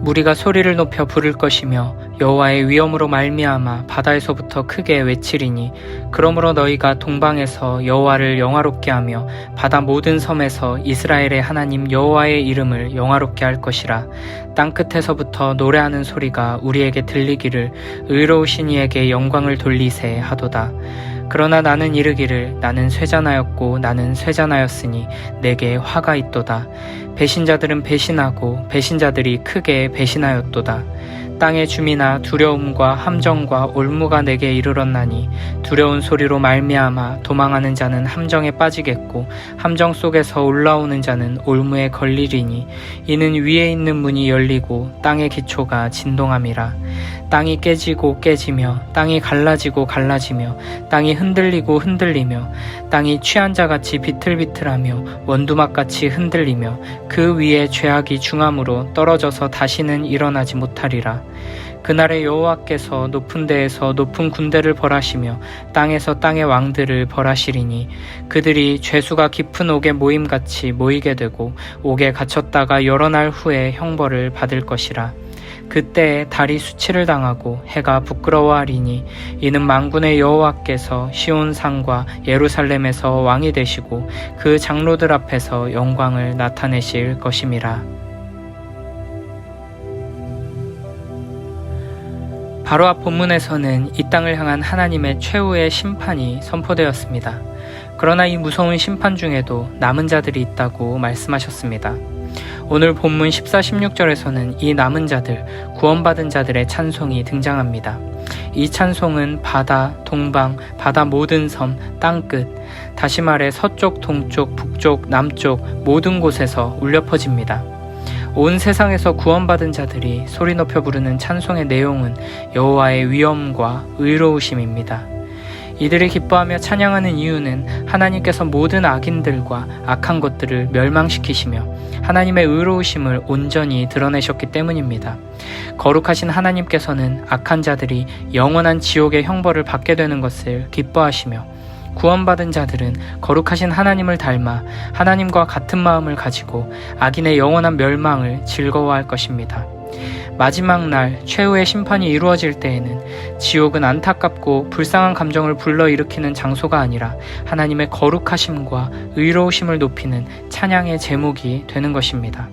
우리가 소리를 높여 부를 것이며 여호와의 위엄으로 말미암아 바다에서부터 크게 외치리니 그러므로 너희가 동방에서 여호와를 영화롭게 하며 바다 모든 섬에서 이스라엘의 하나님 여호와의 이름을 영화롭게 할 것이라. 땅끝에서부터 노래하는 소리가 우리에게 들리기를 의로우신 이에게 영광을 돌리세 하도다. 그러나 나는 이르기를 나는 쇠잔하였고 나는 쇠잔하였으니 내게 화가 있도다. 배신자들은 배신하고 배신자들이 크게 배신하였도다. 땅의 주민아 두려움과 함정과 올무가 내게 이르렀나니 두려운 소리로 말미암아 도망하는 자는 함정에 빠지겠고 함정 속에서 올라오는 자는 올무에 걸리리니 이는 위에 있는 문이 열리고 땅의 기초가 진동함이라. 땅이 깨지고 깨지며 땅이 갈라지고 갈라지며 땅이 흔들리고 흔들리며 땅이 취한 자같이 비틀비틀하며 원두막같이 흔들리며 그 위에 죄악이 중함으로 떨어져서 다시는 일어나지 못하리라. 그날에 여호와께서 높은 데에서 높은 군대를 벌하시며 땅에서 땅의 왕들을 벌하시리니 그들이 죄수가 깊은 옥에 모임같이 모이게 되고 옥에 갇혔다가 여러 날 후에 형벌을 받을 것이라. 그때에 달이 수치를 당하고 해가 부끄러워하리니 이는 만군의 여호와께서 시온산과 예루살렘에서 왕이 되시고 그 장로들 앞에서 영광을 나타내실 것임이라. 바로 앞 본문에서는 이 땅을 향한 하나님의 최후의 심판이 선포되었습니다. 그러나 이 무서운 심판 중에도 남은 자들이 있다고 말씀하셨습니다. 오늘 본문 14, 16절에서는 이 남은 자들, 구원받은 자들의 찬송이 등장합니다. 이 찬송은 바다, 동방, 바다 모든 섬, 땅끝, 다시 말해 서쪽, 동쪽, 북쪽, 남쪽 모든 곳에서 울려 퍼집니다. 온 세상에서 구원받은 자들이 소리 높여 부르는 찬송의 내용은 여호와의 위엄과 의로우심입니다. 이들이 기뻐하며 찬양하는 이유는 하나님께서 모든 악인들과 악한 것들을 멸망시키시며 하나님의 의로우심을 온전히 드러내셨기 때문입니다. 거룩하신 하나님께서는 악한 자들이 영원한 지옥의 형벌을 받게 되는 것을 기뻐하시며 구원받은 자들은 거룩하신 하나님을 닮아 하나님과 같은 마음을 가지고 악인의 영원한 멸망을 즐거워할 것입니다. 마지막 날 최후의 심판이 이루어질 때에는 지옥은 안타깝고 불쌍한 감정을 불러일으키는 장소가 아니라 하나님의 거룩하심과 의로우심을 높이는 찬양의 제목이 되는 것입니다.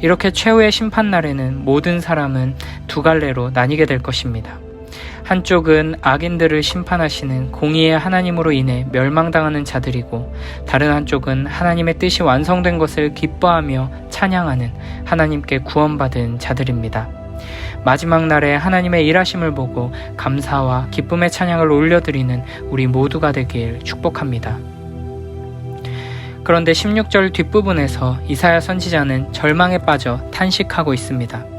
이렇게 최후의 심판날에는 모든 사람은 두 갈래로 나뉘게 될 것입니다. 한쪽은 악인들을 심판하시는 공의의 하나님으로 인해 멸망당하는 자들이고 다른 한쪽은 하나님의 뜻이 완성된 것을 기뻐하며 찬양하는 하나님께 구원받은 자들입니다. 마지막 날에 하나님의 일하심을 보고 감사와 기쁨의 찬양을 올려드리는 우리 모두가 되길 축복합니다. 그런데 16절 뒷부분에서 이사야 선지자는 절망에 빠져 탄식하고 있습니다.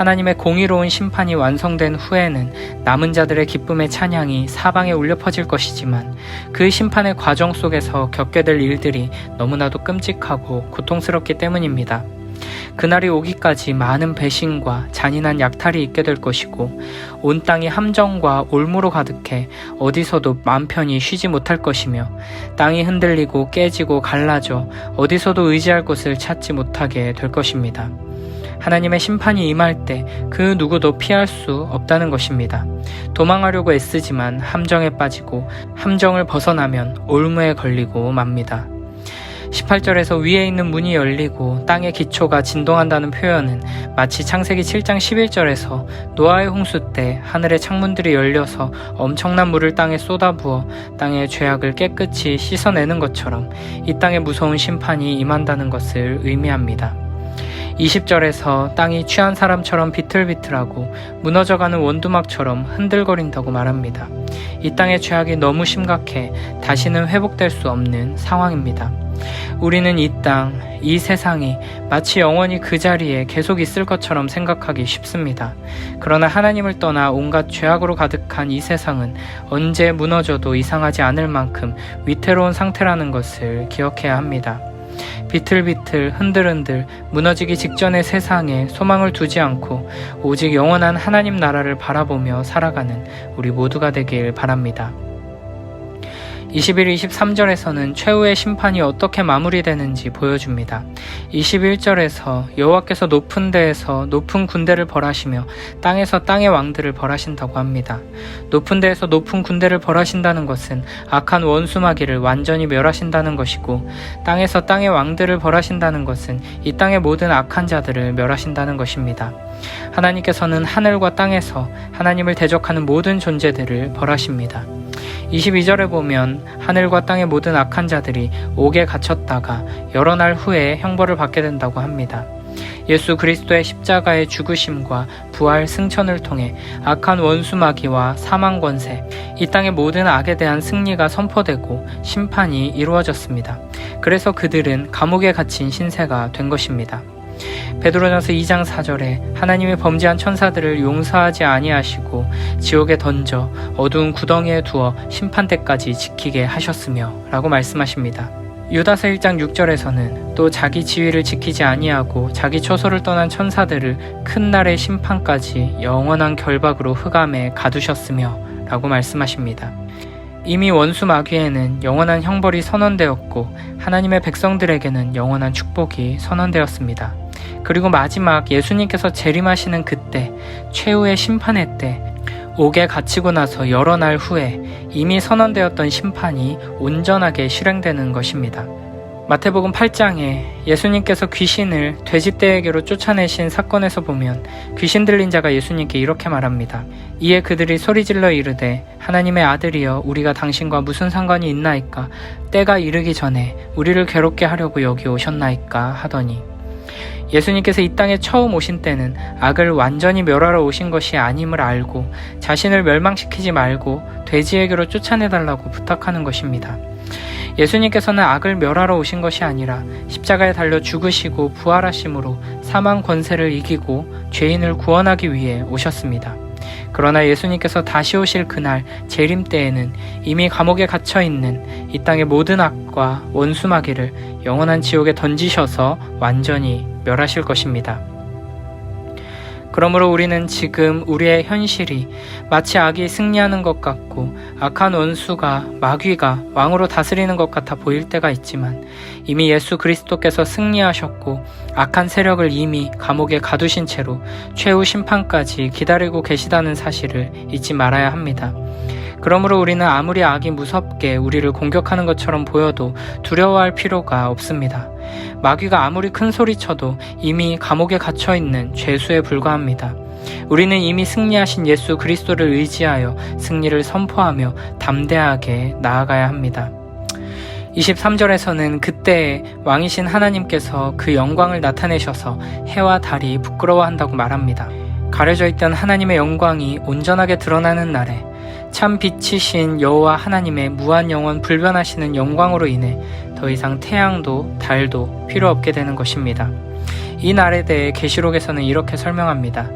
하나님의 공의로운 심판이 완성된 후에는 남은 자들의 기쁨의 찬양이 사방에 울려 퍼질 것이지만 그 심판의 과정 속에서 겪게 될 일들이 너무나도 끔찍하고 고통스럽기 때문입니다. 그날이 오기까지 많은 배신과 잔인한 약탈이 있게 될 것이고 온 땅이 함정과 올무로 가득해 어디서도 마음 편히 쉬지 못할 것이며 땅이 흔들리고 깨지고 갈라져 어디서도 의지할 곳을 찾지 못하게 될 것입니다. 하나님의 심판이 임할 때 그 누구도 피할 수 없다는 것입니다. 도망하려고 애쓰지만 함정에 빠지고 함정을 벗어나면 올무에 걸리고 맙니다. 18절에서 위에 있는 문이 열리고 땅의 기초가 진동한다는 표현은 마치 창세기 7장 11절에서 노아의 홍수 때 하늘의 창문들이 열려서 엄청난 물을 땅에 쏟아부어 땅의 죄악을 깨끗이 씻어내는 것처럼 이 땅에 무서운 심판이 임한다는 것을 의미합니다. 20절에서 땅이 취한 사람처럼 비틀비틀하고 무너져가는 원두막처럼 흔들거린다고 말합니다. 이 땅의 죄악이 너무 심각해 다시는 회복될 수 없는 상황입니다. 우리는 이 땅, 이 세상이 마치 영원히 그 자리에 계속 있을 것처럼 생각하기 쉽습니다. 그러나 하나님을 떠나 온갖 죄악으로 가득한 이 세상은 언제 무너져도 이상하지 않을 만큼 위태로운 상태라는 것을 기억해야 합니다. 비틀비틀 흔들흔들 무너지기 직전의 세상에 소망을 두지 않고 오직 영원한 하나님 나라를 바라보며 살아가는 우리 모두가 되길 바랍니다. 21, 23절에서는 최후의 심판이 어떻게 마무리되는지 보여줍니다. 21절에서 여호와께서 높은 데에서 높은 군대를 벌하시며 땅에서 땅의 왕들을 벌하신다고 합니다. 높은 데에서 높은 군대를 벌하신다는 것은 악한 원수 마귀를 완전히 멸하신다는 것이고, 땅에서 땅의 왕들을 벌하신다는 것은 이 땅의 모든 악한 자들을 멸하신다는 것입니다. 하나님께서는 하늘과 땅에서 하나님을 대적하는 모든 존재들을 벌하십니다. 22절에 보면 하늘과 땅의 모든 악한 자들이 옥에 갇혔다가 여러 날 후에 형벌을 받게 된다고 합니다. 예수 그리스도의 십자가의 죽으심과 부활 승천을 통해 악한 원수 마귀와 사망 권세, 이 땅의 모든 악에 대한 승리가 선포되고 심판이 이루어졌습니다. 그래서 그들은 감옥에 갇힌 신세가 된 것입니다. 베드로전서 2장 4절에 하나님이 범죄한 천사들을 용서하지 아니하시고 지옥에 던져 어두운 구덩이에 두어 심판 때까지 지키게 하셨으며 라고 말씀하십니다. 유다서 1장 6절에서는 또 자기 지위를 지키지 아니하고 자기 처소를 떠난 천사들을 큰 날의 심판까지 영원한 결박으로 흑암에 가두셨으며 라고 말씀하십니다. 이미 원수 마귀에는 영원한 형벌이 선언되었고 하나님의 백성들에게는 영원한 축복이 선언되었습니다. 그리고 마지막 예수님께서 재림하시는 그때, 최후의 심판의 때, 옥에 갇히고 나서 여러 날 후에 이미 선언되었던 심판이 온전하게 실행되는 것입니다. 마태복음 8장에 예수님께서 귀신을 돼지떼에게로 쫓아내신 사건에서 보면 귀신 들린 자가 예수님께 이렇게 말합니다. 이에 그들이 소리질러 이르되 하나님의 아들이여 우리가 당신과 무슨 상관이 있나이까? 때가 이르기 전에 우리를 괴롭게 하려고 여기 오셨나이까? 하더니, 예수님께서 이 땅에 처음 오신 때는 악을 완전히 멸하러 오신 것이 아님을 알고 자신을 멸망시키지 말고 돼지에게로 쫓아내달라고 부탁하는 것입니다. 예수님께서는 악을 멸하러 오신 것이 아니라 십자가에 달려 죽으시고 부활하심으로 사망 권세를 이기고 죄인을 구원하기 위해 오셨습니다. 그러나 예수님께서 다시 오실 그날 재림 때에는 이미 감옥에 갇혀있는 이 땅의 모든 악과 원수 마귀를 영원한 지옥에 던지셔서 완전히 멸하실 것입니다. 그러므로 우리는 지금 우리의 현실이 마치 악이 승리하는 것 같고 악한 원수가 마귀가 왕으로 다스리는 것 같아 보일 때가 있지만 이미 예수 그리스도께서 승리하셨고 악한 세력을 이미 감옥에 가두신 채로 최후 심판까지 기다리고 계시다는 사실을 잊지 말아야 합니다. 그러므로 우리는 아무리 악이 무섭게 우리를 공격하는 것처럼 보여도 두려워할 필요가 없습니다. 마귀가 아무리 큰 소리쳐도 이미 감옥에 갇혀있는 죄수에 불과합니다. 우리는 이미 승리하신 예수 그리스도를 의지하여 승리를 선포하며 담대하게 나아가야 합니다. 23절에서는 그때에 왕이신 하나님께서 그 영광을 나타내셔서 해와 달이 부끄러워한다고 말합니다. 가려져 있던 하나님의 영광이 온전하게 드러나는 날에 참 빛이신 여호와 하나님의 무한 영원 불변하시는 영광으로 인해 더 이상 태양도 달도 필요 없게 되는 것입니다. 이 날에 대해 계시록에서는 이렇게 설명합니다.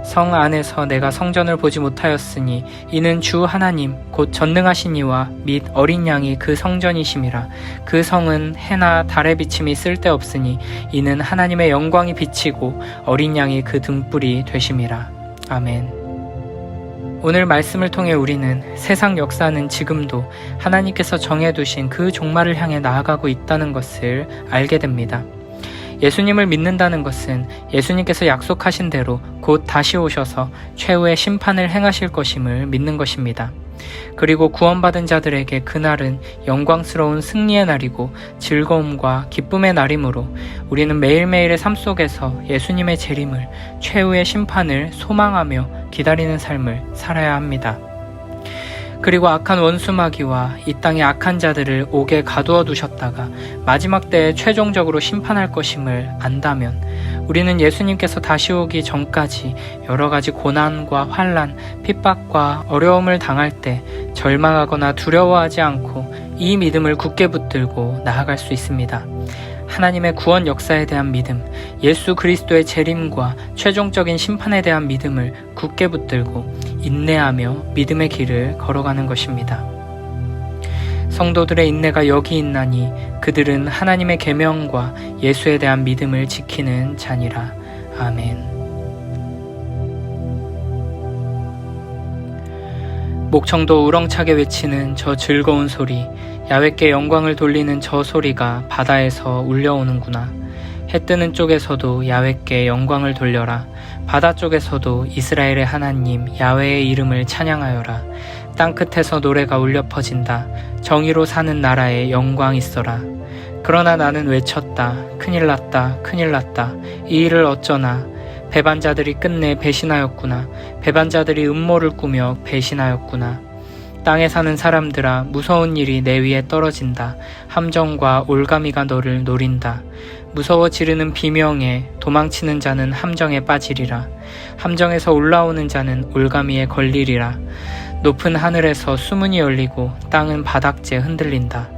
성 안에서 내가 성전을 보지 못하였으니 이는 주 하나님 곧 전능하신 이와 및 어린 양이 그 성전이심이라. 그 성은 해나 달의 비침이 쓸데없으니 이는 하나님의 영광이 비치고 어린 양이 그 등불이 되심이라. 아멘. 오늘 말씀을 통해 우리는 세상 역사는 지금도 하나님께서 정해두신 그 종말을 향해 나아가고 있다는 것을 알게 됩니다. 예수님을 믿는다는 것은 예수님께서 약속하신 대로 곧 다시 오셔서 최후의 심판을 행하실 것임을 믿는 것입니다. 그리고 구원받은 자들에게 그날은 영광스러운 승리의 날이고 즐거움과 기쁨의 날이므로 우리는 매일매일의 삶 속에서 예수님의 재림을, 최후의 심판을 소망하며 기다리는 삶을 살아야 합니다. 그리고 악한 원수 마귀와 이 땅의 악한 자들을 옥에 가두어 두셨다가 마지막 때에 최종적으로 심판할 것임을 안다면 우리는 예수님께서 다시 오기 전까지 여러 가지 고난과 환난, 핍박과 어려움을 당할 때 절망하거나 두려워하지 않고 이 믿음을 굳게 붙들고 나아갈 수 있습니다. 하나님의 구원 역사에 대한 믿음, 예수 그리스도의 재림과 최종적인 심판에 대한 믿음을 굳게 붙들고 인내하며 믿음의 길을 걸어가는 것입니다. 성도들의 인내가 여기 있나니 그들은 하나님의 계명과 예수에 대한 믿음을 지키는 자니라. 아멘. 목청도 우렁차게 외치는 저 즐거운 소리, 야훼께 영광을 돌리는 저 소리가 바다에서 울려오는구나. 해 뜨는 쪽에서도 야훼께 영광을 돌려라. 바다 쪽에서도 이스라엘의 하나님 야훼의 이름을 찬양하여라. 땅끝에서 노래가 울려 퍼진다. 정의로 사는 나라에 영광 있어라. 그러나 나는 외쳤다. 큰일 났다. 큰일 났다. 이 일을 어쩌나. 배반자들이 끝내 배신하였구나. 배반자들이 음모를 꾸며 배신하였구나. 땅에 사는 사람들아, 무서운 일이 내 위에 떨어진다. 함정과 올가미가 너를 노린다. 무서워 지르는 비명에 도망치는 자는 함정에 빠지리라. 함정에서 올라오는 자는 올가미에 걸리리라. 높은 하늘에서 수문이 열리고 땅은 바닥재 흔들린다.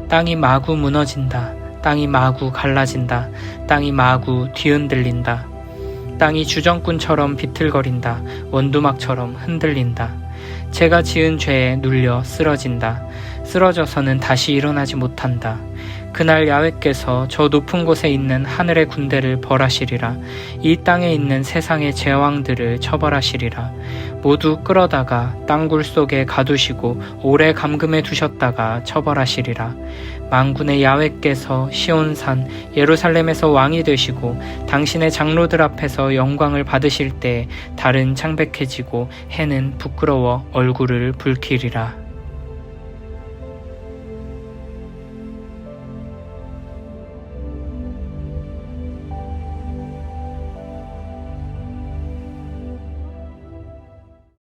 땅이 마구 무너진다. 땅이 마구 갈라진다. 땅이 마구 뒤흔들린다. 땅이 주정꾼처럼 비틀거린다. 원두막처럼 흔들린다. 제가 지은 죄에 눌려 쓰러진다. 쓰러져서는 다시 일어나지 못한다. 그날 야훼께서 저 높은 곳에 있는 하늘의 군대를 벌하시리라. 이 땅에 있는 세상의 제왕들을 처벌하시리라. 모두 끌어다가 땅굴 속에 가두시고 오래 감금해 두셨다가 처벌하시리라. 만군의 야훼께서 시온산 예루살렘에서 왕이 되시고 당신의 장로들 앞에서 영광을 받으실 때 달은 창백해지고 해는 부끄러워 얼굴을 붉히리라.